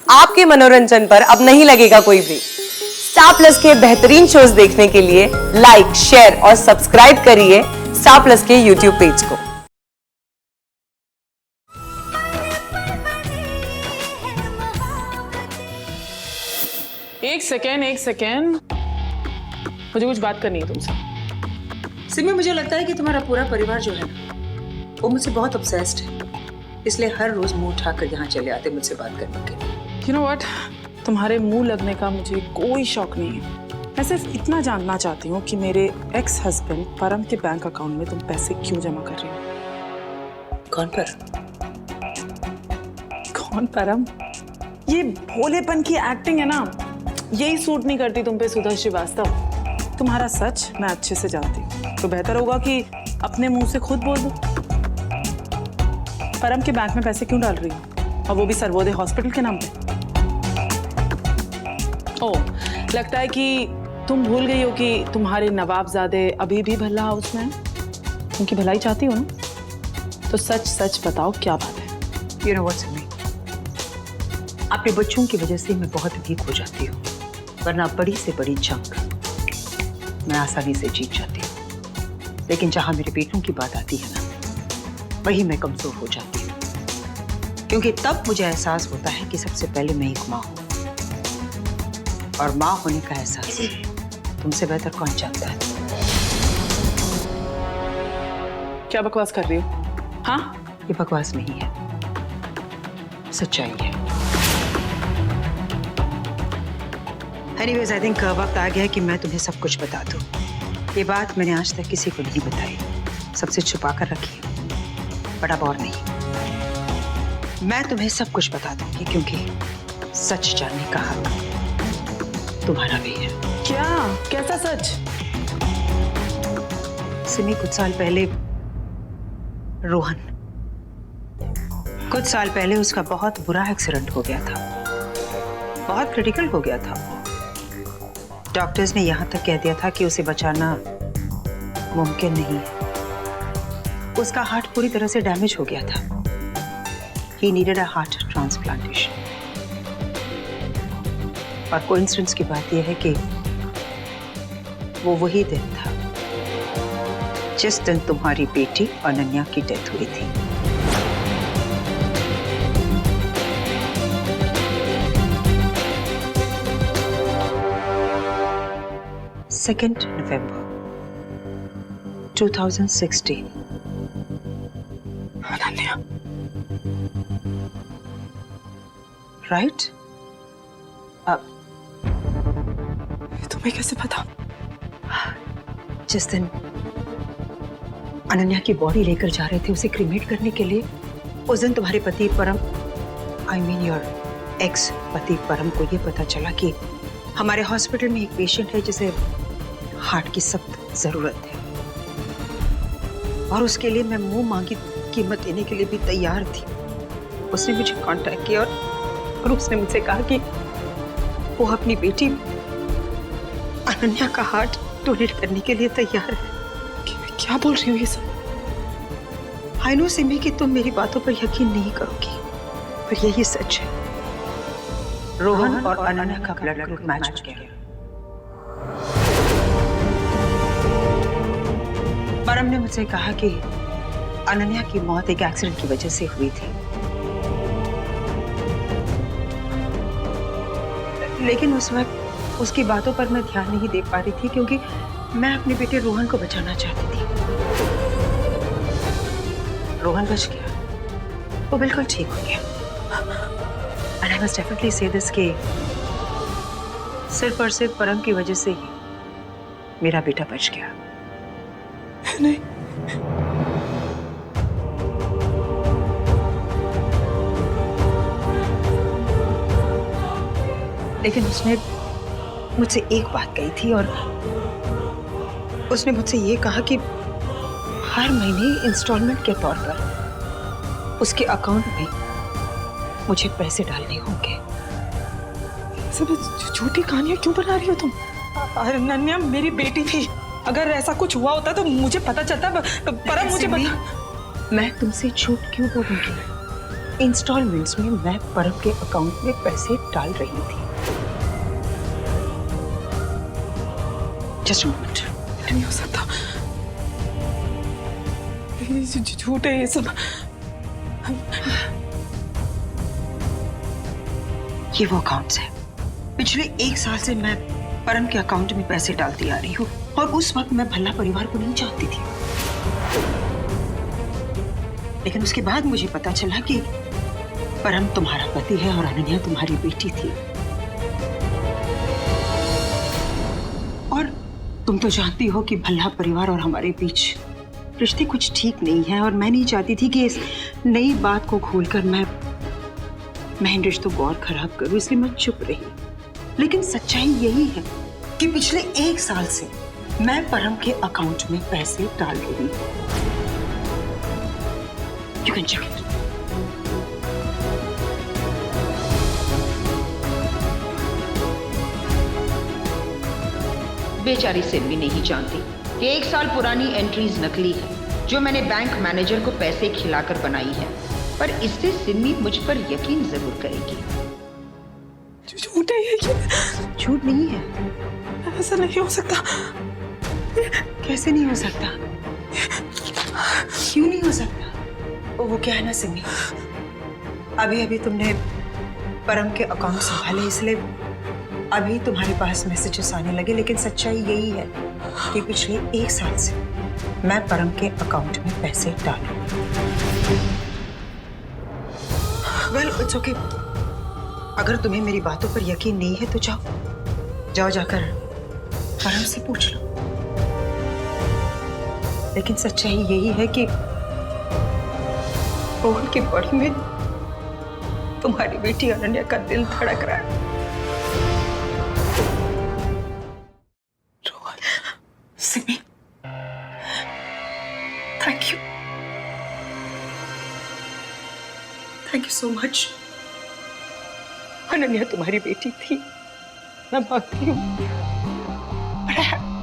आपके मनोरंजन पर अब नहीं लगेगा कोई ब्रेक। स्टार प्लस के बेहतरीन शोज देखने के लिए लाइक, शेयर और सब्सक्राइब करिए स्टार प्लस के यूट्यूब पेज को। एक सेकेंड, मुझे कुछ बात करनी है तुमसे। सिमी, मुझे लगता है कि तुम्हारा पूरा परिवार जो है ना, वो मुझसे बहुत ऑब्सेस्ड है, इसलिए हर रोज मुंह उठाकर यहाँ चले आते मुझसे बात करने के लिए। यू नो व्हाट, तुम्हारे मुंह लगने का मुझे कोई शौक नहीं है। मैं सिर्फ इतना जानना चाहती हूँ कि मेरे एक्स हस्बैंड परम के बैंक अकाउंट में तुम पैसे क्यों जमा कर रही हो? कौन पर? कौन परम? ये भोलेपन की एक्टिंग है ना, यही सूट नहीं करती तुम पे सुधा श्रीवास्तव। तुम्हारा सच मैं अच्छे से जानती हूँ, तो बेहतर होगा कि अपने मुंह से खुद बोल दो। परम के बैंक में पैसे क्यों डाल रही हो, और वो भी सर्वोदय हॉस्पिटल के नाम पे? ओह, लगता है कि तुम भूल गई हो कि तुम्हारे नवाबजादे अभी भी भल्ला हाउस में हैं। उनकी भलाई चाहती हो ना, तो सच सच बताओ क्या बात है। You know what, सिमी, अपने बच्चों की वजह से मैं बहुत वीक हो जाती हूँ, वरना बड़ी से बड़ी जंग मैं आसानी से जीत जाती हूँ। लेकिन जहां मेरे बेटों की बात आती है ना, वही मैं कमजोर हो जाती हूँ, क्योंकि तब मुझे एहसास होता है कि सबसे पहले मैं एक माँ हूँ, और माँ होने का एहसास तुमसे बेहतर कौन जानता है। क्या बकवास कर रही हो? हाँ, ये बकवास नहीं है, सच्चाई है। एनीवेज, आई थिंक वक्त आ गया है कि मैं तुम्हें सब कुछ बता दूं। ये बात मैंने आज तक किसी को नहीं बताई, सबसे छुपा कर रखी है, बट अब और नहीं। मैं तुम्हें सब कुछ बता दूंगी, क्योंकि सच जानने का हक तुम्हारा भी है। क्या? कैसा सच? सिमी, कुछ साल पहले रोहन, कुछ साल पहले उसका बहुत बुरा एक्सीडेंट हो गया था, बहुत क्रिटिकल हो गया था। डॉक्टर्स ने यहां तक कह दिया था कि उसे बचाना मुमकिन नहीं है। उसका हार्ट पूरी तरह से डैमेज हो गया था। He needed a heart transplantation. और कोइंसिडेंस की बात यह है कि वो वही दिन था जिस दिन तुम्हारी बेटी अनन्या की डेथ हुई थी। Second November 2016। अनन्या, राइट? अब तुम्हें कैसे पता? जिस दिन अनन्या की बॉडी लेकर जा रहे थे उसे क्रीमेट करने के लिए, उस दिन तुम्हारे पति परम, आई मीन योर एक्स पति परम को ये पता चला कि हमारे हॉस्पिटल में एक पेशेंट है जिसे हार्ट की सख्त जरूरत है, और उसके लिए मैं मुंह मांगी कीमत देने के लिए भी तैयार थी। उसने मुझे कांटेक्ट किया और उसने मुझसे कहा कि वो अपनी बेटी अनन्या का हार्ट डोनेट करने के लिए तैयार है। क्या बोल रही हो ये सब? आई नो सिमी कि तुम मेरी बातों पर यकीन नहीं करोगी, पर यही सच है। रोहन और अनन्या का ब्लड ग्रुप मैच हो गया। परम ने मुझसे कहा कि अनन्या की मौत एक एक्सीडेंट की वजह से हुई थी, लेकिन उस वक्त उसकी बातों पर मैं ध्यान नहीं दे पा रही थी, क्योंकि मैं अपने बेटे रोहन को बचाना चाहती थी। रोहन बच गया, वो बिल्कुल ठीक हो गया। And I must definitely say this कि सिर्फ और सिर्फ परम की वजह से ही मेरा बेटा बच गया। नहीं, लेकिन उसने मुझसे एक बात कही थी, और उसने मुझसे ये कहा कि हर महीने इंस्टॉलमेंट के तौर पर उसके अकाउंट में मुझे पैसे डालने होंगे। सब झूठी कहानियां क्यों बना रही हो तुम? अनन्या मेरी बेटी थी, अगर ऐसा कुछ हुआ होता तो मुझे पता चलता। परम मुझे बता। मैं तुमसे झूठ क्यों बोलूंगी? इंस्टॉलमेंट्स में मैं परम के अकाउंट में पैसे डाल रही थी। Just moment. नहीं हो सकता, ये झूठ है ये सब। ये वो अकाउंट्स है। पिछले 1 साल से मैं परम के अकाउंट में पैसे डालती आ रही हूँ और उस वक्त मैं भल्ला परिवार को नहीं जानती थी, लेकिन उसके बाद मुझे पता चला कि परम तुम्हारा पति है और अनन्या तुम्हारी बेटी थी। और तुम तो जानती हो कि भल्ला परिवार और हमारे बीच रिश्ते कुछ ठीक नहीं है और मैं नहीं चाहती थी कि इस नई बात को खोलकर मैं इन रिश्तों को और खराब करूं, इसलिए मैं चुप रही। लेकिन सच्चाई यही है कि पिछले 1 साल से मैं परम के अकाउंट में पैसे डाल रही हूं। You can check it. बेचारी सिमी नहीं जानती कि 1 साल पुरानी एंट्रीज नकली है जो मैंने बैंक मैनेजर को पैसे खिलाकर बनाई है, पर इससे सिमी मुझ पर यकीन जरूर करेगी। झूठ है ये, झूठ नहीं है। ऐसा नहीं हो सकता। कैसे नहीं हो सकता? क्यों नहीं हो सकता? वो क्या है ना सिमी, अभी अभी तुमने परम के अकाउंट संभाले, इसलिए अभी तुम्हारे पास मैसेजेस आने लगे, लेकिन सच्चाई यही है कि पिछले 1 साल से मैं परम के अकाउंट में पैसे डाल रही हूं। Well, it's okay. अगर तुम्हें मेरी बातों पर यकीन नहीं है तो जाओ जाकर परम से पूछ लो। लेकिन सच्चाई यही है कि रोहन की बॉडी में तुम्हारी बेटी अनन्या का दिल धड़क रहा है। Rohan, Simi, thank you so much. Ananya तुम्हारी बेटी थी, मैं मानती हूँ,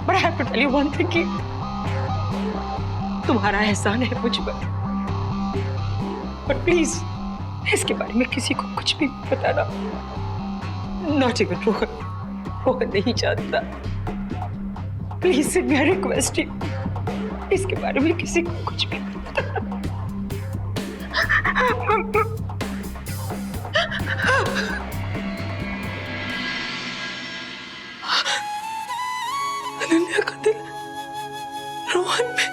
but I have to tell you one thing कि तुम्हारा एहसान है मुझ पर, but प्लीज इसके बारे में किसी को कुछ भी मत बताना। Not even रोहन नहीं जानता। Please Simi, I request you, इसके बारे में किसी को कुछ भी मत बताना। अनन्या का दिल रोहन में।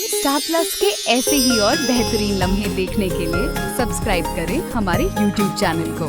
स्टार प्लस के ऐसे ही और बेहतरीन लम्हे देखने के लिए सब्सक्राइब करें हमारे YouTube चैनल को।